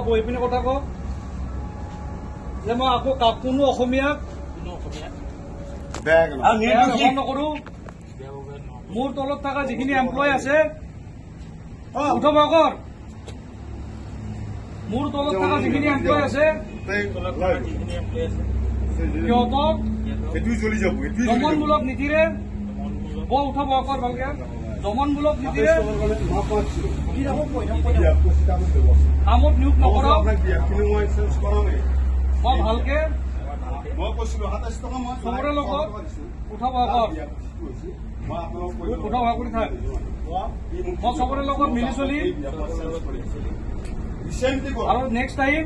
বহি পিনে কথা কওক যে মই আকৌ কোনো অসমীয়াক নকৰো। মোৰ তলত থকা যিখিনি এমপ্লয় আছে উঠক আগৰ, মোৰ তলত থকা যিখিনি এমপ্লয় আছে সিহঁতক দমনমূলক নীতিৰে উঠাব আগৰ ভালকে, দমনমূলক নীতিৰে কামত নিয়োগ নকৰক। মই ভালকে চবৰে লগত উঠাব আগৰ, উঠাব কৰি থাক। মই চবৰে লগত মিলি চলি আৰু নেক্সট টাইম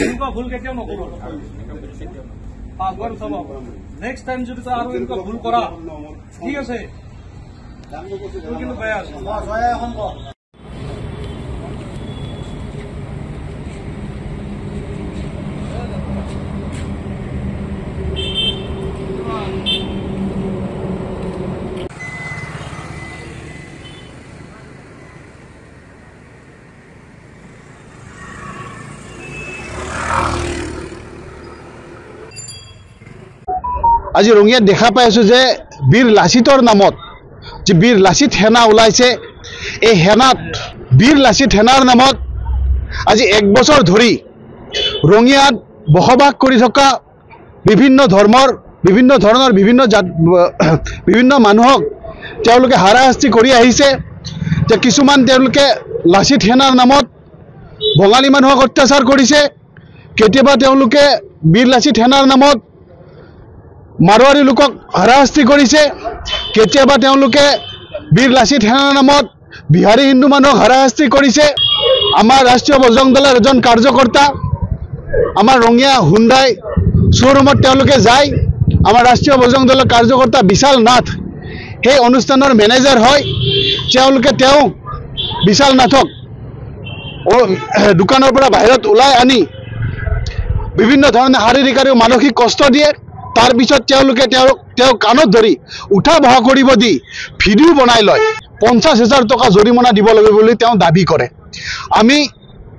এনেকুৱা ভুল কেতিয়াও নকৰো। পাঁচবাৰ উঠাব। নেক্সট টাইম যদি তই আৰু এনেকুৱা ভুল কৰা ঠিক আছে কিন্তু বেয়া আছে। আজি ৰঙিয়াত দেখা পাই আছো যে বীৰ লাচিতৰ নামত যে বীৰ লাচিত সেনা ওলাইছে। এই সেনাত বীৰ লাচিত সেনাৰ নামত আজি 1 বছৰ ধৰি ৰঙিয়াত বসবাস কৰি থকা বিভিন্ন ধৰণৰ বিভিন্ন মানুহক তেওঁলোকে হাৰাশাস্তি কৰি আহিছে। যে কিছুমান তেওঁলোকে লাচিত সেনাৰ নামত বঙালী মানুহক অত্যাচাৰ কৰিছে, কেতিয়াবা তেওঁলোকে বীৰ লাচিত সেনাৰ নামত মাৰোৱাৰী লোকক হাৰাশাস্তি কৰিছে, কেতিয়াবা তেওঁলোকে বীৰ লাচিত সেনাৰ নামত বিহাৰী হিন্দু মানুহক হাৰাশাস্তি কৰিছে। আমাৰ ৰাষ্ট্ৰীয় বজৰং দলৰ এজন কাৰ্যকৰ্তা আমাৰ ৰঙিয়া হুণ্ডাই শ্ব'ৰুমত তেওঁলোকে যায়। আমাৰ ৰাষ্ট্ৰীয় বজৰং দলৰ কাৰ্যকৰ্তা বিশাল নাথ সেই অনুষ্ঠানৰ মেনেজাৰ হয়। তেওঁলোকে বিশাল নাথক দোকানৰ পৰা বাহিৰত ওলাই আনি বিভিন্ন ধৰণে শাৰীৰিক আৰু মানসিক কষ্ট দিয়ে। তাৰ পিছত তেওঁলোকে তেওঁ কাণত ধৰি উঠা বহা কৰিব দি ভিডিঅ' বনাই লয় 50,000 টকা জৰিমনা দিব লাগিব বুলি তেওঁ দাবী কৰে। আমি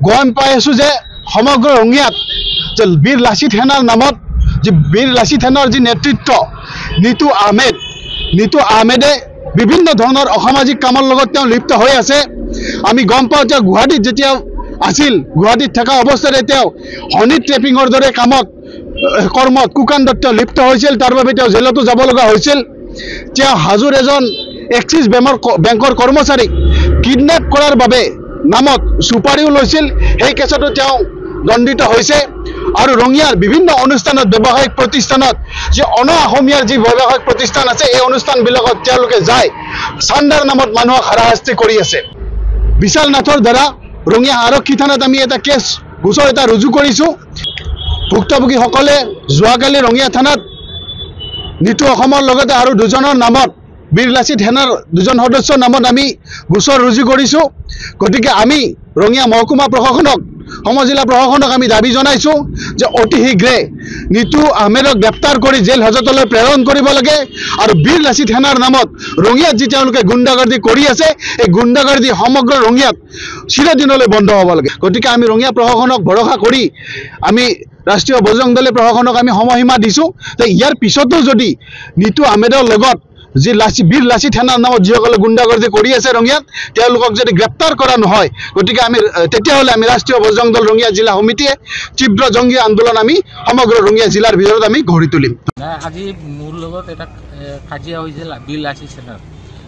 গম পাই আছো যে সমগ্ৰ ৰঙিয়াত যে বীৰ লাচিত সেনাৰ নামত যে বীৰ লাচিত সেনাৰ যি নেতৃত্ব নিতু আহমেদে বিভিন্ন ধৰণৰ অসামাজিক কামৰ লগত তেওঁ লিপ্ত হৈ আছে। আমি গম পাওঁ যে গুৱাহাটীত যেতিয়া আছিল, গুৱাহাটীত থকা অৱস্থাতে তেওঁ হনি ট্ৰেপিঙৰ দৰে কৰ্মত কুকাণ্ডত লিপ্ত হৈছিল। তাৰ বাবে তেওঁ জেলতো যাব লগা হৈছিল। তেওঁ হাজোৰ এজন এক্সিছ বেংকৰ কৰ্মচাৰীক কিডনেপ কৰাৰ বাবে নামত চুপাৰিও লৈছিল। সেই কেছতো তেওঁ দণ্ডিত হৈছে। আৰু ৰঙিয়াৰ বিভিন্ন অনুষ্ঠানত ব্যৱসায়িক প্ৰতিষ্ঠানত যে অসমীয়াৰ যি ব্যৱসায়িক প্ৰতিষ্ঠান আছে এই অনুষ্ঠানবিলাকত তেওঁলোকে যায় চান্দাৰ নামত মানুহক হাৰাশাস্তি কৰি আছে। বিশাল নাথৰ দ্বাৰা ৰঙিয়া আৰক্ষী থানাত আমি এটা গোচৰ এটা ৰুজু কৰিছোঁ। ভুক্তভোগীসকলে যোৱাকালি ৰঙিয়া থানাত নিতু অসমৰ লগতে আৰু 2জনৰ নামত বীৰ লাচিত সেনাৰ 2জন সদস্যৰ নামত আমি গোচৰ ৰুজু কৰিছোঁ। গতিকে আমি ৰঙিয়া মহকুমা প্ৰশাসনক সমজিলা প্ৰশাসনক আমি দাবী জনাইছোঁ যে অতি শীঘ্ৰে নিতু আহমেদক গ্ৰেপ্তাৰ কৰি জেল হাজতলৈ প্ৰেৰণ কৰিব লাগে। আৰু বীৰ লাচিত সেনাৰ নামত ৰঙিয়াত যি তেওঁলোকে গুণ্ডাগৰ্দি কৰি আছে এই গুণ্ডাগৰ্দি সমগ্ৰ ৰঙিয়াত চিৰদিনলৈ বন্ধ হ'ব লাগে। গতিকে আমি ৰঙিয়া প্ৰশাসনক ভৰসা কৰি আমি ৰাষ্ট্ৰীয় বজৰং দলে প্ৰশাসনক আমি সময়সীমা দিছোঁ যে ইয়াৰ পিছতো যদি নিতু আহমেদৰ লগত যি বীৰ লাচিত সেনাৰ নামত যিসকলে গুণ্ডাগৰ্দি কৰি আছে ৰঙিয়াত তেওঁলোকক যদি গ্ৰেপ্তাৰ কৰা নহয় গতিকে তেতিয়াহ'লে আমি ৰাষ্ট্ৰীয় বজৰং দল ৰঙিয়া জিলা সমিতিয়ে তীব্ৰ জংগী আন্দোলন আমি সমগ্ৰ ৰঙিয়া জিলাৰ ভিতৰত আমি গঢ়ি তুলিম। আজি মোৰ লগত এটা কাজিয়া হৈছিল বীৰ লাচিত সেনাৰ,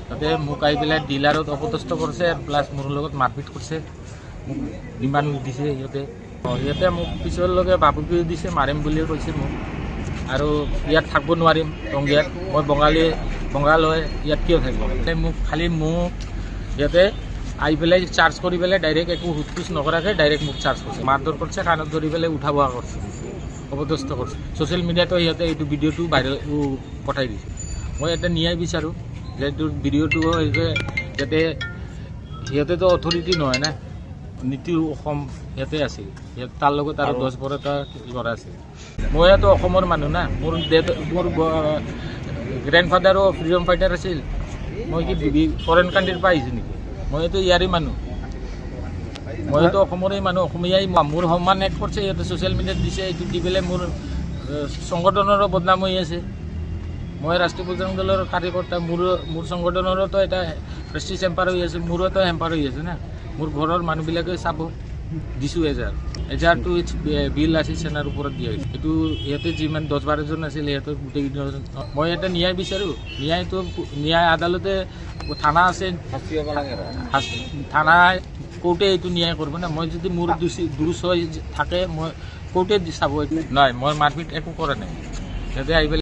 তাতে মোক আহি পেলাই ডিলাৰত অপদস্থ কৰিছে, প্লাছ মোৰ লগত মাৰপিট কৰিছে, মোক ডিমাণ্ড দিছে সিহঁতে মোক পিছলৈকে বাবুকি দিছে, মাৰিম বুলি কৈছে মোক। আৰু ইয়াত থাকিব নোৱাৰিম ৰঙিয়াত, মই বঙাল হয়, ইয়াত কিয় থাকিব। মোক সিহঁতে আহি পেলাই চাৰ্জ কৰি পেলাই ডাইৰেক্ট একো হুটপুচ নকৰাকৈ ডাইৰেক্ট মোক চাৰ্জ কৰিছে, মাৰধৰ কৰিছে, কাণত ধৰি পেলাই উঠা বহা কৰিছে, অপদস্থ কৰিছে। ছ'চিয়েল মিডিয়াতো সিহঁতে এইটো ভিডিঅ'টো ভাইৰেল পঠাই দিছে। মই এটা ন্যায় বিচাৰোঁ যে এইটো ভিডিঅ'টো যাতে সিহঁতেতো অথৰিটি নহয় না, নীতি অসম সিহঁতে আছিল, তাৰ লগত আৰু 10-12টা ল'ৰা আছিল। মইতো অসমৰ মানুহ না, মোৰ গ্ৰেণ্ডফাদাৰো ফ্ৰীডম ফাইটাৰ আছিল। মই কি ফৰেন কাণ্ট্ৰিৰ পৰা আহিছোঁ নেকি? মইতো ইয়াৰে মানুহ। মইতো অসমৰে মানুহ, অসমীয়াই মোৰ সন্মান এক কৰিছে, সিহঁতে ছ'চিয়েল মিডিয়াত দিছে, এইটো দি পেলাই মোৰ সংগঠনৰো বদনাম হৈ আছে। মই ৰাষ্ট্ৰীয় বজৰং দলৰ কাৰ্যকৰ্তা, মোৰ সংগঠনৰোতো এটা প্ৰেষ্টিজ হেম্পাৰ হৈ আছে, মোৰোতো হেম্পাৰ হৈ আছে না। মোৰ ঘৰৰ মানুহবিলাকে চাব দিছোঁ 1000টো বিল আছিল সেনাৰ ওপৰত দিয়া হৈছে। এইটো সিহঁতে যিমান 10-12জন আছিল সিহঁতৰ গোটেইকেইজন। মই এটা ন্যায় বিচাৰোঁ, ন্যায় আদালতে থানা আছে, থানা কোৰ্টে এইটো ন্যায় কৰিব না। মই যদি মোৰ দোষ হৈ থাকে মই কোৰ্টে চাব। নাই, মই মাৰপিট একো কৰা নাই। সিহঁতে আহি পেলাই